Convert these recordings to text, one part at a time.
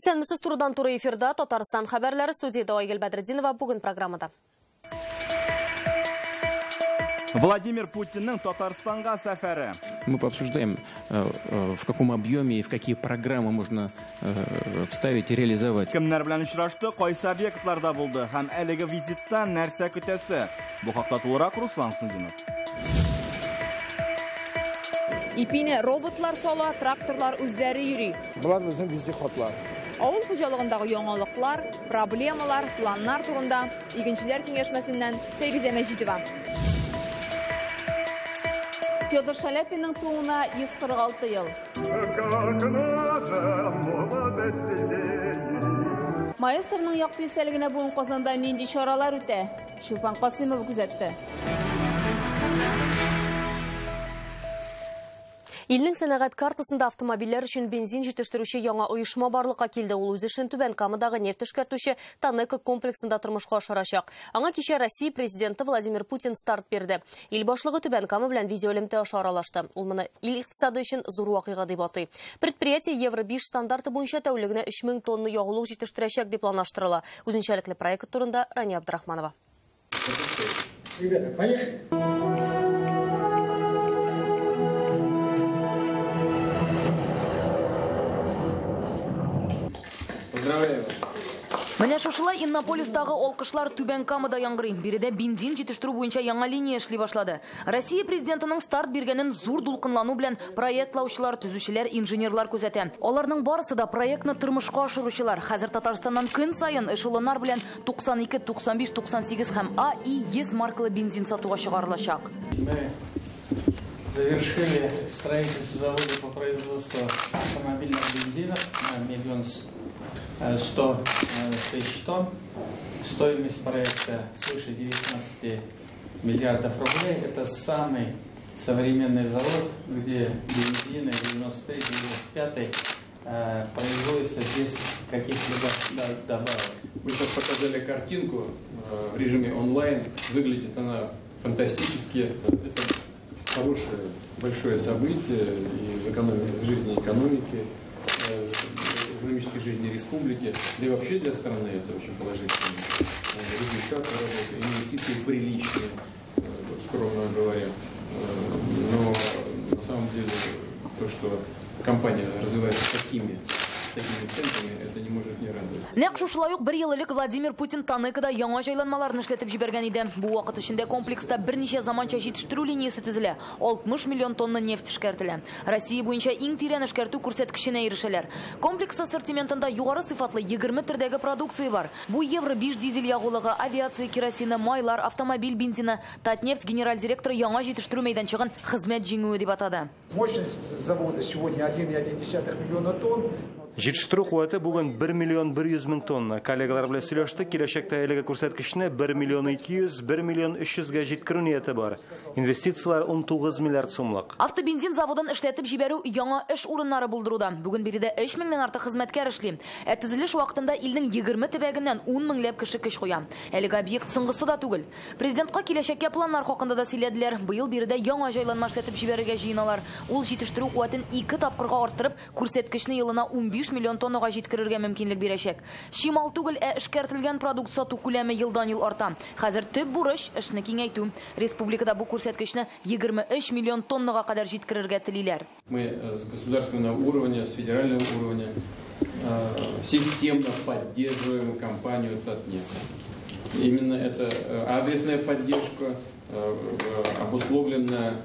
Исәнмесез турыдан туры эфирда Татарстан хәбәрләре, студияда Айгөл Бәдретдинова бүгін программада. Владимир Путинның Татарстанга сәфәре. Мы пообсуждаем, в каком объеме и в какие программы можно вставить и реализовать. Кемнәр белән очрашты, кайсы объектларда булды һәм әлеге визиттан нәрсә көтәсе? Бу хакта тулырак Руслан Сундинов. Ипине роботлар сала, тракторлар үзләре йөри. Булар безнең вездеходлар. Авыл хуҗалыгындагы яңалыклар, проблемалар, планнар турында игенчеләр киңәшмәсеннән Фәйрүзә Мәҗидова. Федор Шаляпинның туына 146 ел. Маэстрның якты истәлегенә бүген Казанда нинди чаралар үтә? Шулпан Касыймов күзәтте. Илнең сәнәгать картасында автомобильләр өчен бензин җитештерүче яңа оешма барлыкка килде. Ул үз эшен Түбән Камадагы нефть эшкәртүче Танека комплексында тормышка ашырачак. Аңа кичә Россия президенты Владимир Путин старт бирде. Ил башлыгы Түбән Кама белән видеолемтә аша аралашты. Ул моны ил икътисады өчен зур вакыйга дип атый. Предприятие Евро-5 стандарты буенча тәүлегенә 3000 тонна ягулык җитештерәчәк дип планлаштырыла. Үзенчәлекле проект турында Рания Абдрахманова. Ребята, поехали. Менә шушылай Иннополистагы алкышлар Түбән Камада яңгырый. Биредә бензин җитештерү буенча яңа линия эшли башлады. Россия президентының старт биргәнен зур дулкынлану белән проектлаучылар, төзүчеләр, инженерлар күзәтә. Аларның барысы да проектны тормышка ашыручылар. Хәзер Татарстаннан көн сайын эшелоннар белән 92, 95, 98 һәм АИ-100 маркалы бензин сатуга чыгарылачак. Мы завершили строительство завода по производству автомобильных бензинов на 1 100 000 тонн. Стоимость проекта свыше 19 миллиардов рублей. Это самый современный завод, где бензины 93-95 производится без каких-либо добавок. Вы сейчас показали картинку в режиме онлайн. Выглядит она фантастически. Это хорошее, большое событие и в жизни экономики, экономической жизни республики, да и вообще для страны это очень положительный результат работы, инвестиции приличные, скромно говоря. Но на самом деле то, что компания развивается такими темпами, это не может не радовать. Нәкъ шушылай ук 1 ел элек Владимир Путин Танекада яңа җайланмаларны эшләтеп җибәргән иде. Бу вакыт эчендә комплекста берничә заманча җитештерү линиясе төзелә. 60 миллион тонна нефть эшкәртелә. Россия буенча иң тирән эшкәртү күрсәткеченә ирешәләр. Комплекс ассортиментында югары сыйфатлы 20 төрдәге продукция бар. Бу Евро-5 дизель ягулыгы, авиация керосины, майлар, автомобиль бензины, Татнефть генераль директоры яңа җитештерү мәйданчыгын хезмәт җиңүе дип атады. Мощность завода сегодня 1,1 миллиона тонн. Җитештерү куәте бүген 1 миллион 100 мең тонна. Коллегалар белән сөйләштек, киләчәктә әлеге күрсәткечне 1 миллион 200, 1 миллион 300 га җиткерү нияте бар. Инвестициялар 19 миллиард сумлык. Автобензин заводын эшләтеп җибәрү яңа эш урыннары булдыруда. Бүген биредә 3 меңнән артык хезмәткәр эшли. Төзелеш вакытында илнең 20 төбәгеннән 10 меңләп кеше көч куя. Әлеге объект соңгысы да түгел. Президентка киләчәккә планнар хакында да сөйләделәр. Быел биредә яңа җайланма эшләтеп җибәрергә җыеналар. Ул җитештерү куәтен 2 тапкырга арттырып, күрсәткечне елына 15 миллион тоннага җиткерергә мөмкинлек бирәчәк. Шимал түгел, эшкәртелгән продукт сату күләме елдан-ел арта. Хәзер төп бурыч эшне киңәйтү. Республикада бу күрсәткечне 23 миллион тоннага кадәр җиткерергә телиләр. Мы с государственного уровня, с федерального уровня системно поддерживаем компанию Татнефть. Именно эта адресная поддержка обусловлена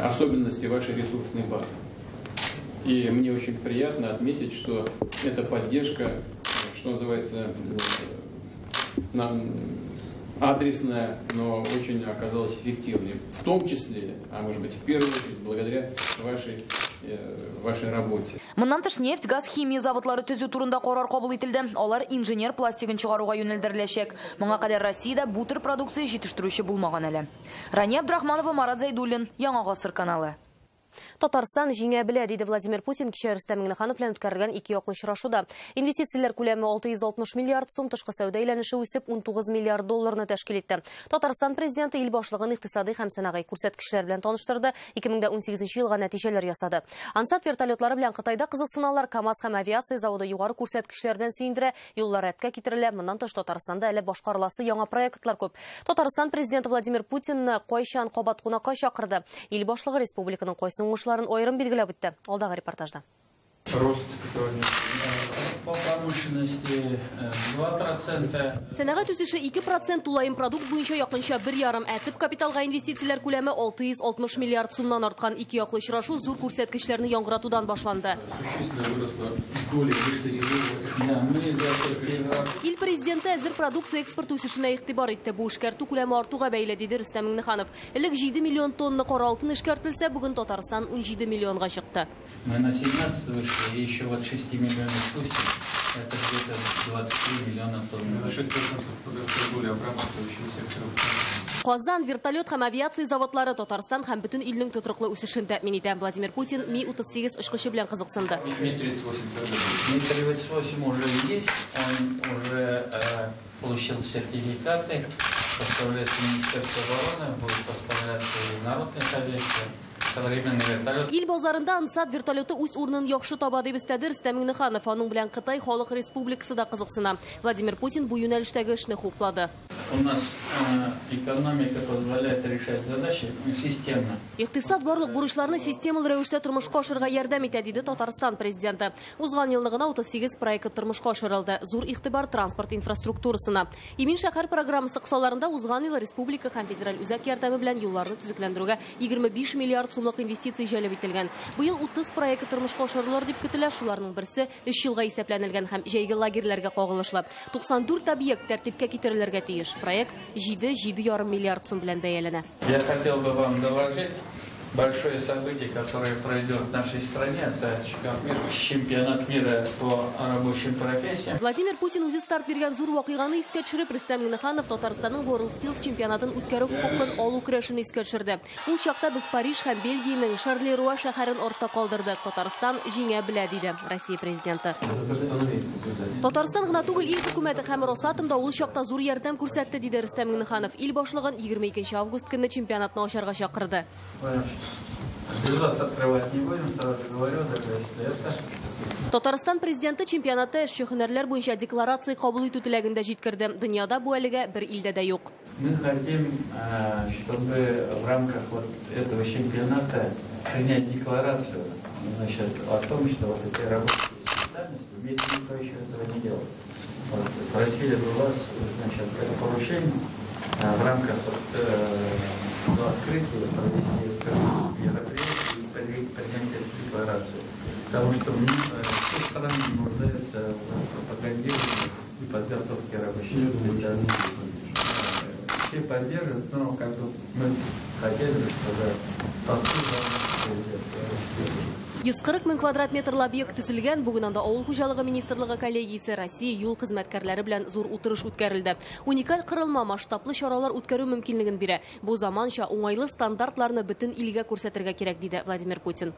особенностями вашей ресурсной базы. И мне очень приятно отметить, что эта поддержка, что называется, адресная, но очень оказалась эффективной. В том числе, а может быть в первую очередь, благодаря вашей работе. Моннан тыш нефть, газ, химия заводлары төзү турында карар кабул ителде. Алар инженер пластигын чыгаруга юнәлдереләчәк. Моңа кадәр Россиядә бу төр продукция җитештерүче булмаган әле. Рания Абдрахманова, Марат Зайдуллин, Яңа гасыр каналы. Татарстан жеңә белә, диде Владимир Путин кичә Рөстәм Миңнеханов белән үткәрелгән ике яклы очрашуда. Инвестицияләр күләме 660 миллиард сум, тышкы сәүдә әйләнеше үсеп 19 миллиард долларны тәшкил итте. Татарстан президенты ил башлыгын икътисади һәм сәнәгать күрсәткечләр белән таныштырды, 2018 елга нәтиҗәләр ясады. Ансат вертолетлары белән Кытайда кызык сынаулар, КАМАЗ һәм авиация заводы югары күрсәткечләр белән сөендерә, юллар рәткә китерелә. Моннан тыш Татарстанда әле башкарыласы яңа проектлар күп. Татарстан президенты Владимир Путин кайчан кабат кунакка чакырды. Ил башлыгы республиканың кайсы уңышларын айрым билгеләп үтте. Алдагы репортажда. Рост по промышленности 2%. Сәнәгать үсеше 2%, тулайым продукт буенча якынча 1,5 әтеп капиталга инвестицияләр күләме 660 миллиард сумнан арткан ике яклы очрашу зур күрсәткечләрне яңгыратудан башланды. Ил президенты әзер продукция экспорт үсешенә игътибар итте. Бу эшкәртү күләме артуга бәйле, диде Рөстәм Миңнеханов. Элек 7 миллион тонна кара алтын эшкәртелсә, бүген Татарстан 17 миллионга чыкты. Мы на 17 вышли, и еще вот 6 миллионов спустим. Это где-то 23 миллиона тонн. 6% более обрабатывающего сектора. Казан вертолет һәм авиация заводлары Татарстан һәм бөтен илнең тотрыклы үсешен тәэмин итә. Владимир Путин Ми-38 очкычы белән кызыксынды. Ми-38 уже есть, он уже получил сертификаты, поставляется Министерство обороны, будет поставляться и народное хозяйство. Ил базарында Ансат вертолеты үз урынын яхшы таба дип истәде Рөстәм Миңнеханов. Аның белән Кытай Халык Республикасы да кызыксына. Владимир Путин бу юнәлештәге эшне хуплады. У нас экономика позволяет решать задачи системно. Икътисад барлык бурычларны системалы рәвештә тормышка ашырга ярдәм итә, диде Татарстан президенты. Узган елны гына 38 проект тормышка ашырылды. Зур игътибар транспорт инфраструктурасына. Имин шәһәр программасы кысаларында узган ел республика һәм федераль үзәк ярдәме белән юлларны төзекләндерүгә 25 миллиард сумлык инвестиция җәлеп ителгән. Быел 30 проект тормышка ашырылыр дип көтелә. Шуларның берсе 3 елга исәпләнелгән һәм җәйге лагерьләргә кагылышлы. 94 объект тәртипкә китерелергә тиеш. Проект 7,5 миллиард сум белән бәяләнә. Я хотел бы вам доложить большое событие, которое пройдет в нашей стране, это чемпионат мира по рабочим профессиям. Владимир Путин үзе старт биргән зур вакыйганы искә төшереп, Рөстәм Миңнеханов Татарстанның World Skills чемпионатын үткәрү хукукын алу көрәшен искә төшерде. Ул чакта без Париж һәм Бельгиянең Шарлеруа шәһәрен артта калдырдык. Татарстан җиңә белә, диде Россия президенты. Татарстан гына түгел, ил хөкүмәте һәм Росатом да ул чакта зур ярдәм күрсәтте, диде Рөстәм Миңнеханов. Ил башлыгын 22 август көнне чемпионатны ачарга чакырды. Без вас открывать не будем, сразу говорю, Татарстан президенты чемпионаты эшче һөнәрләр буенча декларация кабул итү теләгендә җиткерде. Дөньяда бу әлегә бер илдә дә юк. Мы хотим, чтобы в рамках вот этого чемпионата принять декларацию, значит, о том, что вот эти рабочие специальности, ведь никто еще этого не делал. Вот, просили бы вас, значит, это поручение в рамках до открытия провести мероприятие и принять эту декларацию. Потому что все страны нуждаются в пропагандировании и подготовке рабочих специалистов. Все поддерживают, но как бы мы хотели, чтобы посыл 140 мең квадрат метрлы объект төзелгән. Бүген анда авыл хуҗалыгы министрлыгы коллегиясе, Россия юл хезмәткәрләре белән зур утырыш үткәрелде. Уникаль кырылма, масштаблы чаралар үткәрү мөмкинлеген бирә. Бу заманча уңайлы стандартларны бөтен илгә күрсәтергә кирәк, диде Владимир Путин.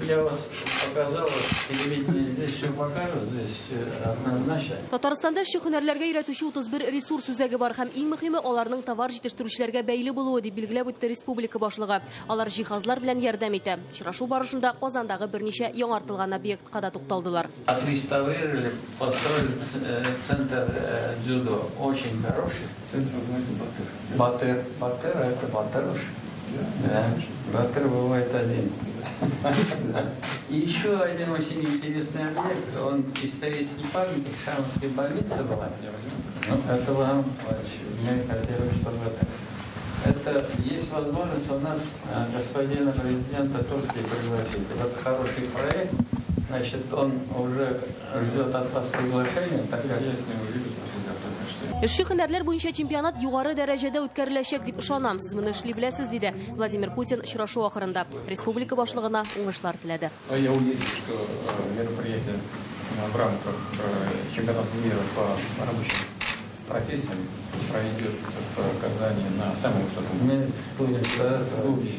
Я вас показал, телевидение здесь все покажет, здесь однозначно. Татарстанда эшче һөнәрләргә өйрәтүче 31 ресурс үзәге бар һәм иң мөһиме аларның товар җитештерүчеләргә бәйле булуы, дип билгеләп үтте республика башлыгы. Алар җиһазлар белән ярдәм итә. Очрашу барышында Казандагы берничә яңартылган объектка да тукталдылар. Отреставрировали, построили центр дзюдо, очень хороший. Центр называется Батыр, а это Батыруш. Да, Батыр бывает один. И еще один очень интересный объект, он исторический памятник Шамовской больницы была. Ну, это вам, мне хотелось, чтобы это есть возможность у нас господина президента тоже пригласить. Это хороший проект, значит, он уже ждет от вас приглашения, так как я с ним увижу. Эшче һөнәрләр буенча чемпионат югары дәрәҗәдә үткәреләчәк дип ышанам. Сез моны эшли беләсез, диде Владимир Путин очрашу ахырында. Республика башлыгына уңышлар теләде. Я уверен, что мероприятие в рамках чемпионата мира по рабочим профессиям пройдет в Казани на самом высоком уровне.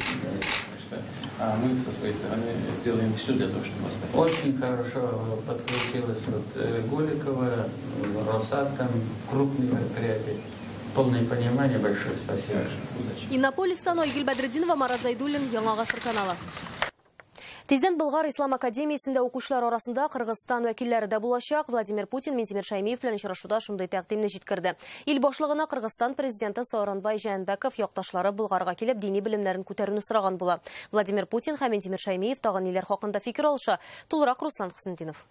А мы со своей стороны сделаем все для того, чтобы оставить. Очень хорошо подключилась Голикова, Росатом, крупные предприятия. Полное понимание, большое спасибо. Иннополистан Ойгил Бәдреддинова, Марат Зайдуллин, Яңа Гасыр каналы. Тизден Болгар Ислам академиясында оқушылар арасында Кыргызстан вәкилләре дә булачак. Владимир Путин Минтимер Шәймиев белән очрашуда шундай тәкъдимне җиткерде. Ил башлыгына Кыргызстан президенты Сооронбай Жээнбеков якташлары Булгарга килеп дини белемнәрен күтәрүне сораган була. Владимир Путин һәм Минтимер Шәймиев тагын ниләр хакында фикер алыша. Тулырак Руслан Хысынтинов.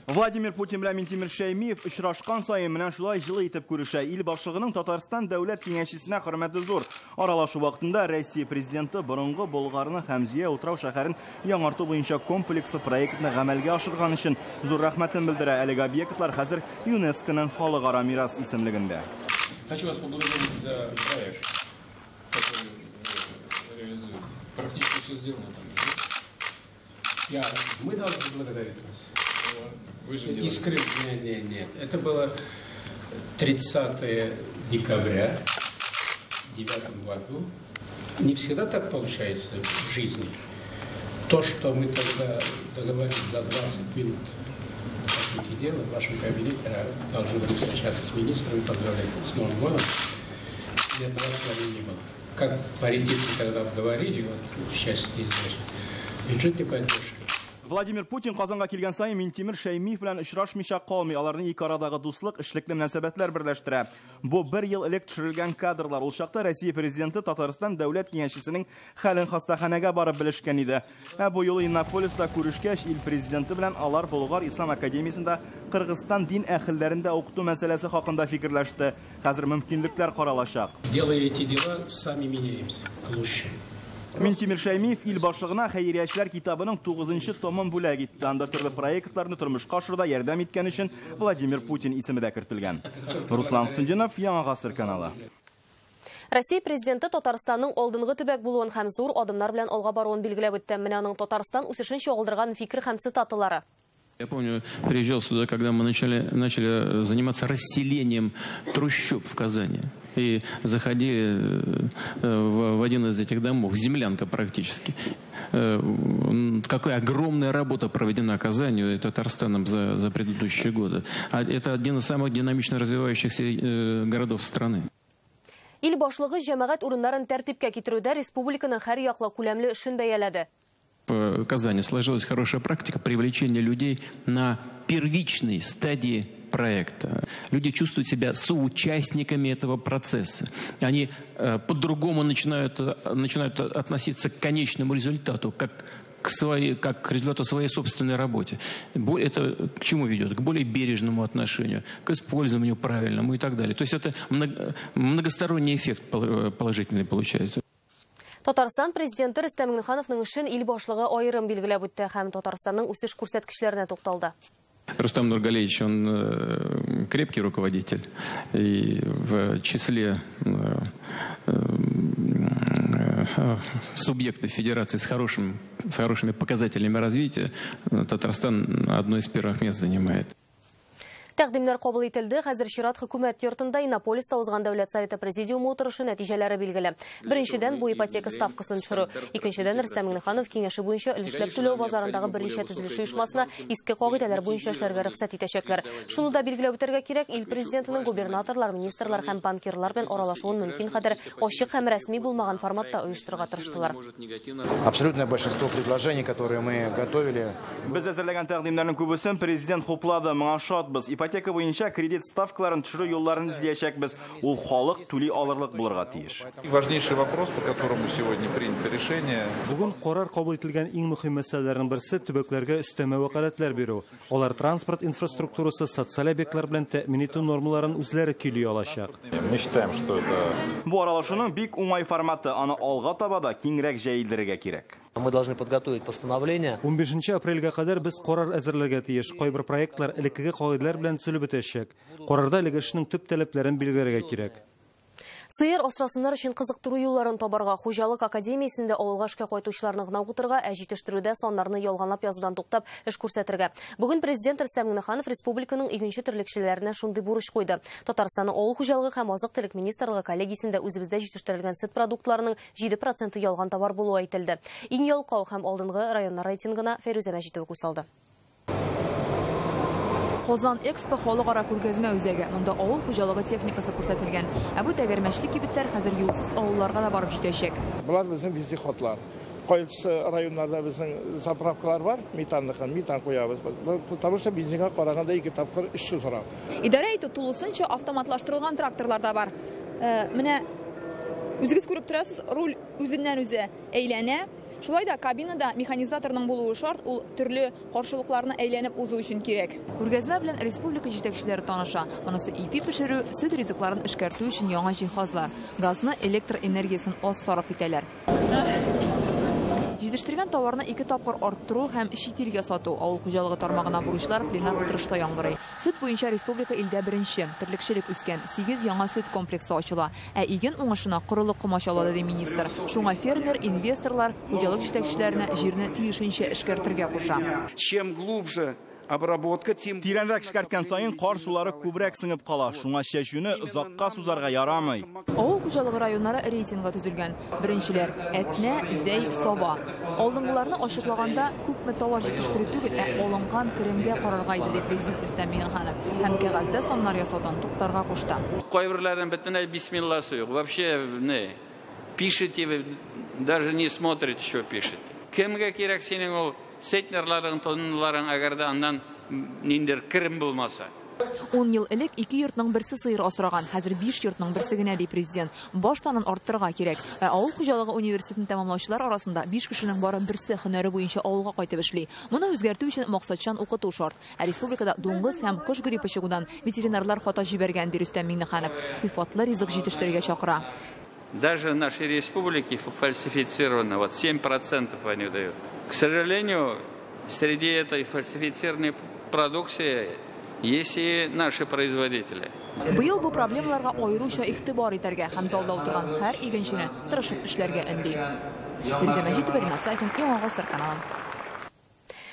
Владимир Путин белән Минтимер Шәймиев очрашкан сайын менән шулай җылы итеп күрешә. Ил башлыгының Татарстан дәүләт киңәшчесенә хөрмәте зур. Аралашу вакытында Россия президенты борынгы Болгарны Хәмзия утрау шәһәрен яңарту буенча комплекслы проектны гамәлгә ашырган өчен зур рәхмәтен белдерә. Әлеге объектлар хәзер ЮНЕСКОның халыкара мирас исемлегендә. Хочу вас поблагодарить за проект, который реализует. Практически все сделано там. Мы должны благодарить вас. Вы же Нет. Это было 30 декабря в 2009 году. Не всегда так получается в жизни. То, что мы тогда договорились за 20 минут, по сути дела, в вашем кабинете должны были встречаться с министром, поздравлять с Новым годом. Ни одного слова не было. Как паритетки тогда говорили, вот, в части известно, бюджет не поддерживали. Владимир Путин Казанга килгән сайын Минтимер Шәймиев белән очрашмыйча калмый. Аларны ике арадагы дуслык, эшлекле мөнәсәбәтләр берләштерә. Бу 1 ел элек төшерелгән кадрлар. Ул чакта Россия президенты Татарстан дәүләт киңәшчесенең хәлен хастаханәгә барып белешкән иде. Бу юлы Иннополиста күрешкәч, ил президенты белән алар Болгар Ислам академиясендә Кыргызстан дин әһелләрендә укыту мәсьәләсе хакында фикерләште. Хәзер мөмкинлекләр каралачак. Делая эти дела, сами меняемся к лучшему. Минтимер Шәймиев ил башлыгына хәйриячеләр китабының 9-нчы томын бүләк итте. Анда төрле проектларны тормышка ашыруда ярдәм иткән өчен Владимир Путин исеме дә кертелгән. Руслан Хысынтинов, Яңа Гасыр каналы. Россия президенты Татарстанның алдынгы төбәк булуын һәм зур адымнар белән алга баруын билгеләп үтте. Менә аның Татарстан үсешен чагылдырган фикер һәм цитаталары. Я помню, приезжал сюда, когда мы начали заниматься расселением трущоб в Казани. И заходили в один из этих домов, землянка практически. Какая огромная работа проведена Казанью и Татарстаном за предыдущие годы. Это один из самых динамично развивающихся городов страны. Ил башлыгы җәмәгать урыннарын тәртипкә китерүдә республиканың һәр яклы күләмле эшен бәяләде. В Казани сложилась хорошая практика привлечения людей на первичной стадии проекта. Люди чувствуют себя соучастниками этого процесса. Они по-другому начинают относиться к конечному результату, как к результату своей собственной работе. Это к чему ведет? К более бережному отношению, к использованию правильному и так далее. То есть это многосторонний эффект положительный получается. Татарстан президенты Рөстәм Миңнехановның эшен ил башлыгы аерым билгеләп үтте һәм Татарстанның үсеш күрсәткечләренә тукталды. Рустам Нургалиевич, он крепкий руководитель, и в числе субъектов федерации с хорошими показателями развития Татарстан одно из первых мест занимает. Тәкъдимнәр кабул ителде. Хәзер чират хөкүмәт йортында Иннополиста узган дәүләт советы президиумы утырышы нәтиҗәләре билгеле. Беренчедән, бу ипотека ставкасын төшерү. Икенчедән, Рөстәм Миңнеханов киңәше буенча өлешләп түләү базарындагы берничә төзелеш оешмасына иске кагыйдәләр буенча эшләргә рөхсәт итәчәкләр. Шуны да билгеләп үтәргә кирәк, ил президентының губернаторлар, министрлар һәм банкирлар белән аралашуын мөмкин кадәр ачык һәм рәсми булмаган форматта оештырырга тырыштылар. Абсолютное большинство предложений, которые мы готовили. Без әзерләгән тәкъдимнәрнең күбесен президент хуплады. Моңа шатбыз. Ипотека буенча кредит ставкаларын төшерү юлларын эзләячәкбез. Ул халык түли алырлык булырга тиеш. Важнейший вопрос, по которому сегодня принято решение. Бүген карар кабул ителгән иң мөһим мәсьәләләрнең берсе төбәкләргә өстәмә вәкаләтләр бирү. Алар транспорт инфраструктурасы, социаль объектлар белән тәэмин итү нормаларын үзләре көйли алачак. Мы считаем, что это... Бу аралашуның бик уңай форматы, аны алга таба да киңрәк җәелдерергә кирәк. Мы должны подготовить постановление. 15 апрельгә кадәр без карар әзерләргә тиеш. Кайбер проектлар элеккеге кагыйдәләр белән төзелеп бетәчәк. Карарда әлеге эшнең төп таләпләрен билгеләргә кирәк. Сыйыр острасыннар үшін қызықтыру юлларын табарға Хужалык академиясында ауылға эшкә кайтучыларны гына утырга, җитештерүдә саннарны ялганлап язудан туктап эш күрсәтергә. Бүген президент Рөстәм Миңнеханов республиканың икенче терлекчеләренә шундый бурыч куйды. Татарстанның авыл хуҗалыгы һәм азык-төлек министрлыгы коллегиясендә үзебездә җитештерелгән сөт продуктларының 7% ялган товар булуы әйтелде. Иң ялкау һәм алдынгы районнар рейтингына Фәрүзә Мәҗитова күз салды. Qozan Expo халыкара күргәзмә үзәге. Монда авыл хуҗалыгы техникасы күрсәтелгән. Бу тәгәрмәчлек кибетләр хәзер юлсыз авылларга да барып җитәчәк. Булар безнең вездеходлар. Кайсы районнарда безнең заправкалар бар, метан куябыз. Потому что бензинга караганда 2 тапкыр 300 сора. Идарә итү тулысынча автоматлаштырылган тракторлар да бар. Менә үзегез күреп торасыз, руль үзеннән-үзе әйләнә. Шулай да кабинада механизаторның булуы шарт, ул төрле каршылыкларны әйләнеп узу өчен кирәк. Күргәзмә белән республика җитәкчеләре таныша. Монысы ипи пешерү, сөт ризыкларын эшкәртү өчен яңа җиһазлар. Газны, электр энергиясын аз сарыф итәләр. Җитештергән товарны 2 тапкыр арттыру һәм чит илгә сату. Авыл хуҗалыгы тармагына бурычлар пленар утырышта яңгырый. Сөт буенча республика илдә беренче. Терлекчелек үскән. 8 яңа сөт комплексы ачыла. Иген уңышына корылык комачалады ди министр. Шуңа фермер, инвесторлар хуҗалык җитәкчеләренә җирне тиешенчә эшкәртергә куша. Чем глубже обработка, тем тирәнрәк эшкәрткән саен кар сулары күбрәк сыңып кала. Шуңа чәчүне озакка сузарга ярамый. Авыл хуҗалыгы районнары рейтингы төзелгән. Беренчеләр Әтнә, Зәй, Саба. Алдынгыларны ачыклаганда күпме товар җитештерү түгел, алынган керемгә карарга иде дип президент Рөстәм Миңнеханов һәм кәгазьдә саннар ясаудан туктарга кушты. Кайберләрен бөтенләй бисмилласы юк. Вообще, пишете, вы даже не смотрите, что пишете. Кемгә кирәк синең ул сетнерларың, тоннларың, әгәрдә аннан ниндер керем булмаса. 10 ел элек 2 йортның берсе сыйыр асраган, хәзер 5 йортның берсе генә ди президент. Баштанын арттырырга кирәк. Авыл хуҗалыгы университетын тәмамлаучылар арасында 5 кешенең бары берсе һөнәре буенча авылга кайтып эшли. Моны үзгәртү өчен максатчан укыту шарт. Республикада дуңгыз һәм кош гриппы чыгудан ветеринарлар хата җибәргән ди Рөстәм Миңнеханов. Сыйфатлы ризык җитештерергә чакыра. Даже в нашей республике фальсифицировано, вот 7% они дают. К сожалению, среди этой фальсифицированной продукции есть и наши производители. Быел бу проблемаларга аеруча игътибар итәргә һәм залда утырган һәр игенчене тырышып эшләргә өнди. Фәрүзә Мәҗитова, Ринат Сафин, Яңа Гасыр каналы.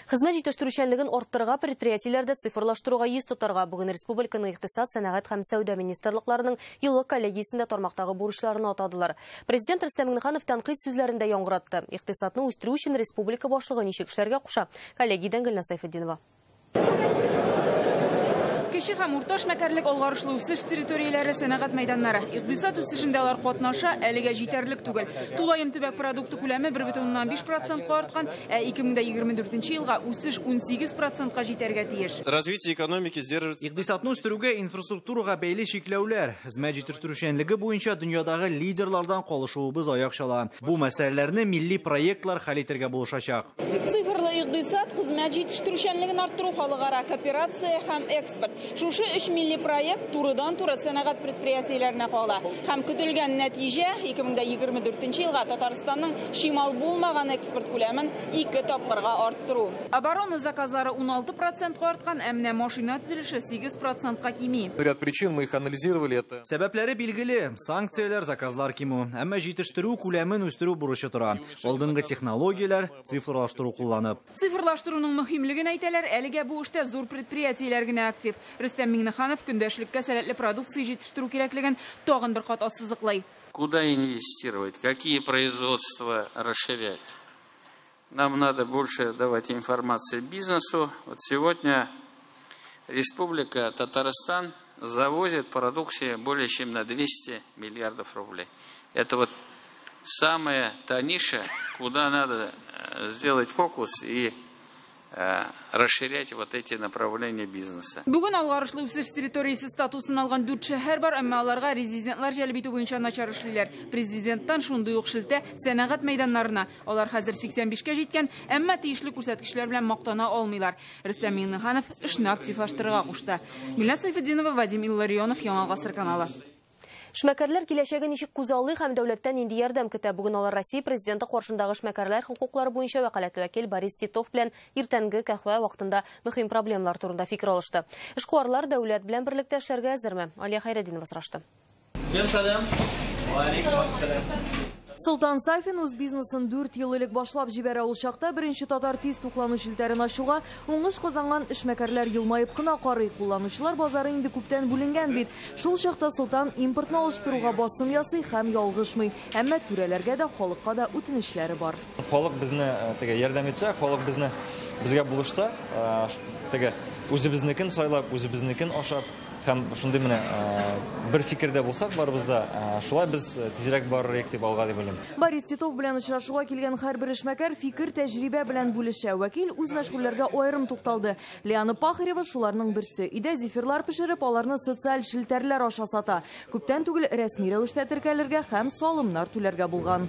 Хезмәт җитештерүчәнлеген арттырырга, предприятиеләрдә цифрлаштыруга йөз тотарга бүген республиканың икътисад, сәнәгать һәм сәүдә министрлыкларының еллык коллегиясендә тармактагы бурычларны атадылар. Президент Рөстәм Миңнеханов тәнкыйть сүзләрендә яңгыратты. Икътисадны үстерү өчен республика башлыгы ничек эшләргә куша? Коллегиядән Гөлназ Сайфетдинова. Кече һәм урта эшмәкәрлек алгарышлы үсеш территорияләре, сәнәгать мәйданнары. Икътисад үсешендә алар катнаша, әлегә җитәрлек түгел. Тулаем төбәк продукты күләме 1,5%-ка арткан, 2024 елга үсеш 18%-ка җитәргә тиеш. Развитие экономики сдерживается. Икътисадны үстерүгә, инфраструктурага бәйле чикләүләр, хезмәт җитештерүчәнлеге буенча дөньядагы лидерлардан калышуыбыз аякчала. Бу мәсьәләләрне милли проектлар хәл итәргә булышачак. Цифрлы икътисад, хезмәт җитештерүчәнлеген арттыру, халыкара кооперация һәм экспорт. Шушы 3 милли проект турыдан-туры сәнәгать предприятиеләренә кала. Һәм көтелгән нәтиҗә 2024 елга Татарстанның шимал булмаган экспорт күләмен 2 тапкырга арттыру. Оборона заказлары 16%-ка арткан, әмма машина төзелеше 8%-ка кими. Ряд причин мы их анализировали. Это сәбәпләре билгеле, санкцияләр, заказлар кимү, әмма җитештерү күләмен үстерү бурычы тора. Алдынгы технологияләр, цифрлаштыру кулланып. Цифрлаштыруның мөһимлеген әйтәләр, әлегә бу эштә зур предприятиеләр генә актив. Рөстәм Миңнеханов көндәшлеккә сәләтле продукция җитештерү кирәклеген тагын бер кат ассызыклый. Куда инвестировать? Какие производства расширять? Нам надо больше давать информации бизнесу. Вот сегодня Республика Татарстан завозит продукции более чем на 200 миллиардов рублей. Это вот самая та ниша, куда надо сделать фокус и расширять вот эти направления бизнеса. Бүген алгарышлы үсеш территориясе статусын алган 4 шәһәр бар, әмма аларга резидентлар җәлеп итү буенча начар эшлиләр. Президенттан шундый ук шелтә сәнәгать мәйданнарына. Алар хәзер 85-кә җиткән, әмма тиешле күрсәткечләр белән мактана алмыйлар. Рөстәм Миңнеханов эшне активлаштырырга кушты. Гөлназ Сайфетдинова, Вадим Илларионов, Яңа Гасыр каналы. Эшмәкәрләр киләчәген ничек күзаллый һәм дәүләттән нинди ярдәм көтә? Бүген алар Россия президенты каршындагы эшмәкәрләр хокуклары буенча вәкаләтле вәкил Борис Титов белән иртәнге каһвә вакытында мөһим проблемалар турында фикер алышты. Эшкуарлар дәүләт белән берлектә эшләргә әзерме? Алия Хайретдинова сорашты. Всем салям. Султан Сайфин үз бизнесын 4 ел элек башлап җибәрә ул чакта беренче татар тиз туклану шелтәрен ачуга уңыш казанган эшмәкәрләр елмаеп кына карый. Кулланучылар базары инде күптән бүленгән бит. Шул чакта Султан импортны алыштыруга басым ясый һәм ялгышмый. Әмма түрәләргә дә, халыкка да үтенечләре бар. Халык безне ярдәм итсә, халык безгә булышса, үзебезнекен сайлап, үзебезнекен ашап, һәм шундый менә бер фикердә булсак барыбызда, шулай без тизрәк барырык дип алга дип уйлыйм. Борис Титов белән очрашуга килгән һәрбер эшмәкәр фикер, тәҗрибә белән бүлешә. Вәкил үз мәшгульләргә аерым тукталды. Лиана Пахарева шуларның берсе. Өйдә зефирлар пешереп, аларны социаль шелтәрләр аша сата. Күптән түгел рәсми рәвештә теркәлергә һәм салымнар түләргә булган.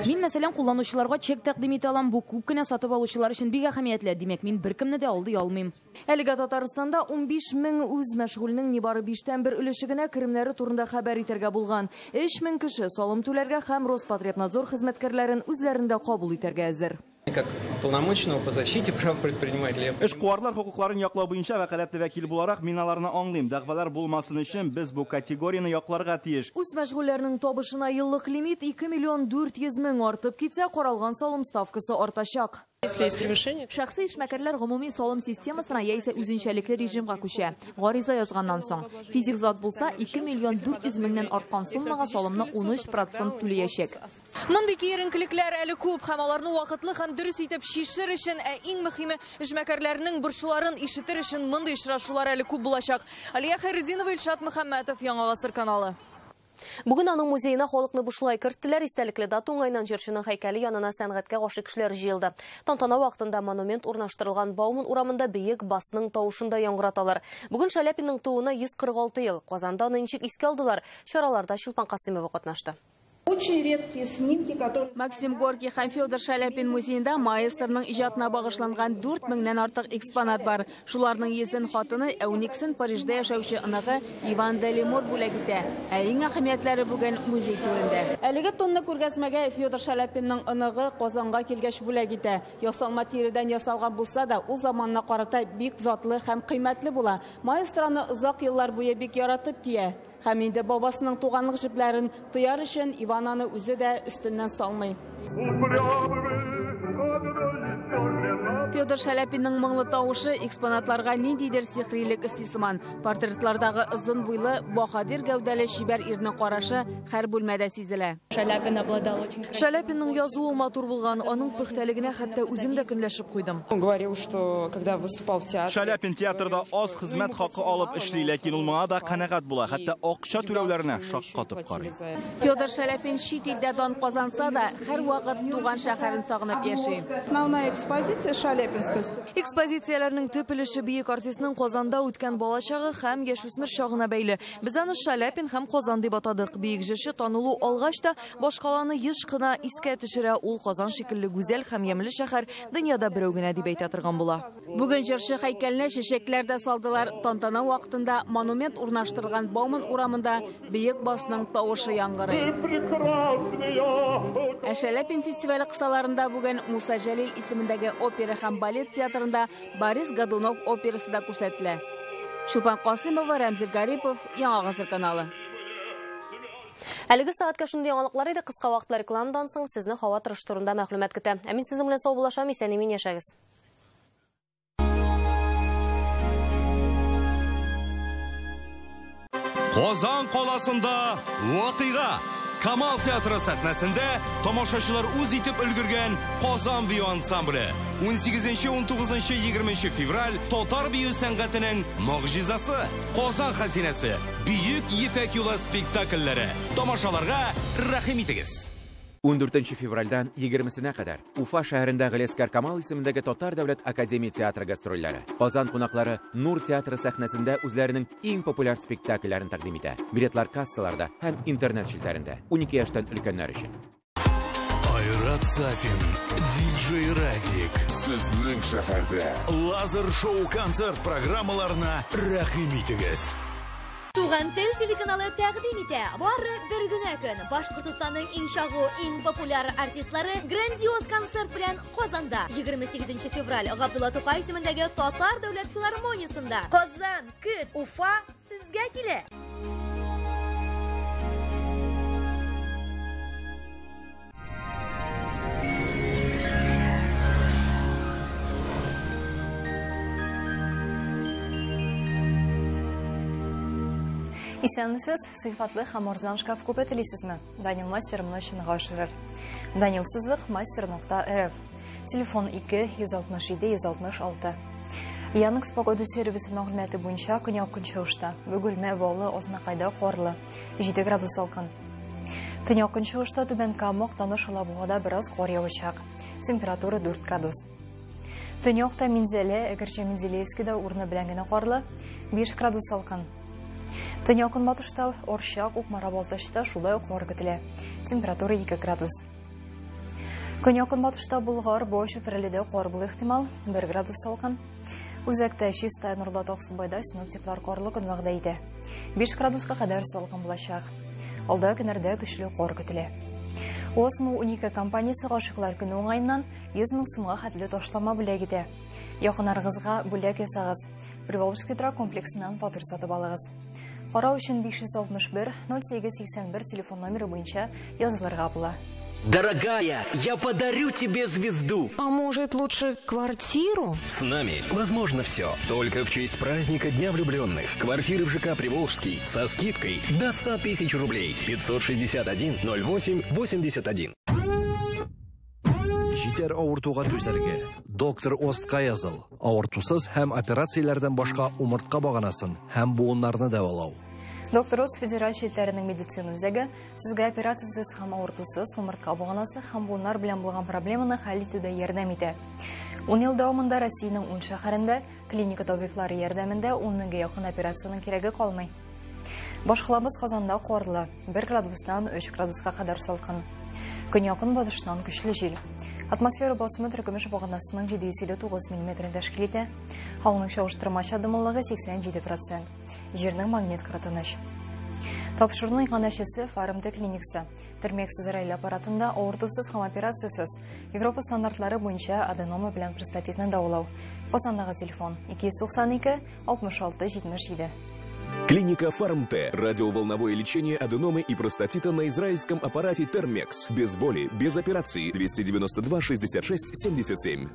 Мин мәсәлән кулланучыларга чек тәкъдим итә алам. Бу күп кенә сатып алучылар өчен бик әһәмиятле. Димәк, мин беркемне дә алдый алмыйм. Әлегә Татарстанда 15 мең үз мәшгульнең нибары 5тән 1 өлеше генә керемнәре турында хәбәр итәргә булган. 3000 кеше салым түләргә һәм Роспотребнадзор хезмәткәрләрен үзләрендә кабул итәргә әзер. Как полномоченного по защите прав предпринимателей. Эшкуарлар хокукларын яклау буенча вәкаләтле вәкил буларак мин аларны аңлыйм. Дәгъвалар булмасын өчен без бу категорияны якларга тиеш. Үз мәшгульләрнең табышына еллык лимит 2 миллион 400 мең артып китсә, каралган салым ставкасы артачак. Шәхси эшмәкәрләр гомуми салым системасына яисә үзенчәлекле режимга күчә. Гариза язганнан соң, физик зат булса 2 миллион 400 меңнән арткан суммага салымны 13% түләячәк. Мондый киеренкелекләр әле күп һәм аларны вакытлы һәм дөрес итеп шишер өчен, иң мөһиме эшмәкәрләрнең борчуларын ишетер өчен мондый очрашулар әле күп булачак. Алия Хайретдинова, Илшат Мөхәммәтов, Яңа Гасыр каналы. Бүген аның музейына халыкны бушлай керттеләр. Истәлекле дата уңайнан җырчының һәйкәле янына сәнгатькә гашык кешеләр җыелды. Тантана вакытында монумент урнаштырылган Бауман урамында бөек басның тавышында яңгыраталар. Бүген Шаляпинның тууына 146 ел. Казанда аны ничек искә алдылар? Чараларда Чулпан Касымова катнашты. Очень редкие снимки, которые... Максим Горький һәм Федор Шаляпин музейында маэстрның иҗатына багышланган 4000-нән артык экспонат бар. Шуларның 100 хатыны Әуниксын Парижда яшәүче ынагы Иван Делимор бүләк итә. Иң әһәмиятләре бүген музей түрендә. Әлеге тонны күргәзмәгә Федор Шаляпинның ынагы Казанга килгәч бүләк итә. Ясалма тиредән ясалган булса да, ул заманына карата бик затлы һәм кыйммәтле була. Маэстраны озак еллар буе бик яратып кия. Һәм инде бабасының туганлык җепләрен тояр өчен Иван аны үзе дә өстеннән салмый. Федор Шаляпинның моңлы тавышы экспонатларга ниндидер сихрилек истисман. Портретлардагы озын буйлы, баһадир гәүдәле шибәр ирнең карашы һәр бүлмәдә сизелә. Шаляпинның язуы матур булган, аның пөхтәлегенә хәтта үзем дә көнләшеп куйдым. Он говорил, что когда выступал в театре... Шаляпин театрда аз хезмәт хакы алып эшли, ләкин ул моңа да канәгать була, хәтта акча түләүләренә шаккатып карый. Федор Шаляпин чит илдә дан казанса да, һәр вакыт туган шәһәрен сагынып яши. Основная экспозиция Шаляпинская. Экспозицияләрнең төп өлеше бөек артистның Казанда үткән балачагы һәм яшүсмер чагына бәйле. Без аны Шаляпин һәм Казан дип атадык. Бөек җырчы танылу алгач та башкаланы еш кына искә төшерә. Ул Казан шикелле гүзәл һәм ямьле шәһәр дөньяда берәү генә дип әйтә торган була. Бүген җырчы һәйкәленә чәчәкләр дә салдылар. Тантана вакытында монумент урнаштырылган Бауман урамында бөек басның тавышы яңгырый. Шаляпин фестивале кысаларында бүген Муса Җәлил исемендәге опера һәм балет театрында Борис Годунов операсы да күрсәтелә. Чулпан Касымова, Рамзил Гарипов, Яңа Гасыр каналы. Әлеге сәгатькә шундый яңалыклар иде. Кыска вакытлы рекламадан соң сезне һава торышы турында мәгълүмат көтә. Мин сезнең белән сау булашам, исән-имин яшәгез. Казан қаласында вакыйга. Камал театры сәхнәсендә тамашачылар үз итеп өлгергән Казан бию ансамбле. 18-19-20 февраль татар бию сәнгатенең могҗизасы, Казан хәзинәсе, бөек ефәк юлы спектакльләре. Тамашаларга рәхим итегез. 14 февральдан 20-сенә кадәр Уфа шәһәрендә Галескар Камал исемендәге Татар дәүләт академия театры гастрольләре. Казан кунаклары Нур театры сәхнәсендә үзләренең иң популяр спектакльләрен тәкъдим итә. Билетлар кассаларда һәм интернет челтәрендә. 12 яшьтән өлкәннәр өчен. Айрат Сафин, диджей Радик. Сезнең шәһәрдә лазер шоу концерт программаларына рәхим итегез. Туган тел телеканалы тәкъдим итә. Бары бер генә көн Башкортстанның иң шагу, иң популяр артистлары грандиоз концерт белән Казанда. 28 февраль Габдулла Тукай исемендәге Татар дәүләт филармониясында. Казан, көт, Уфа сезгә килә. Исәнмесез, сыйфатлы һәм арзан шкаф күпе телисезме? Данил мастер моны чынга ашырыр. Данил сызык master.rf. Телефон 2-167-166. Янык погода сервисы мәгълүматы буенча көньяк көнчыгышта бөгелмә балы Азнакайда карлы 7 градус салкын. Төньяк көнчыгышта Түбән Кама, Актаныш, Алабугада бераз кар явачак. Температура 4 градус. Төньякта Минзәле, Әгерҗе Мензелевскида урыны белән генә карлы 5 градус салкын. Төньяк көнбатышта Орчак, Укмара, Балтачта шулай ук кар көтелә. Температура 2 градус. Көньяк көнбатышта Болгар, Бош, Переледә кар булу ихтимал 1 градус салкын. Үзәктә Чистая, Нурлат, Аксубайда синоптиклар карлы көн вәгъдә итә. 5 градуска кадәр салкын булачак. Алда көннәрдә көчле кар көтелә. Осмо Уника компаниясе гашыклар көне уңайыннан 100 мең сумга хәтле ташлама бүләк итә. Якыннарыгызга бүләк ясагыз. Приволжский торак комплексыннан фатир сатып алыгыз. Карау өчен 561-0881 телефон номеры буенча язылырга була. Дорогая, я подарю тебе звезду. А может, лучше квартиру? С нами возможно все. Только в честь праздника Дня влюбленных. Квартиры в ЖК Приволжский со скидкой до 100 тысяч рублей. 561-08-81. Җитәр авыртуга түзәргә. Доктор Остка языл. Авыртусыз һәм операцияләрдән башка умыртка баганасын һәм буыннарны дәвалау. Доктор Ост федераль шелтләренең медицина үзәге сезгә операциясыз һәм авыртусыз умыртка баганасы һәм буыннар белән булган проблеманы хәл итүдә ярдәм итә. 10 ел дәвамында Россиянең 10 шәһәрендә клиника табиблары ярдәмендә 10 меңгә якын операциянең кирәге калмый. Башкалабыз Казанда карлы 1 градустан 3 градуска кадәр салкын. Көньякын батыштан көчле җил. Атмосфера басымы төркемеш баганасының 759 мм тәшкил итә. Һаваның чагыштырмача дымлылыгы 87%. Җирнең магнит кыртыныч. Тапшыруның янәшәсе Фармда клиникасы. Термекс Израиль аппаратында авыртусыз һәм операциясыз Европа стандартлары буенча аденома белән простатитны дәвалау. Казандагы телефон 292-66-77. Клиника Фармте. Радиоволновое лечение аденомы и простатита на израильском аппарате Термекс. Без боли, без операции. 292-66-77.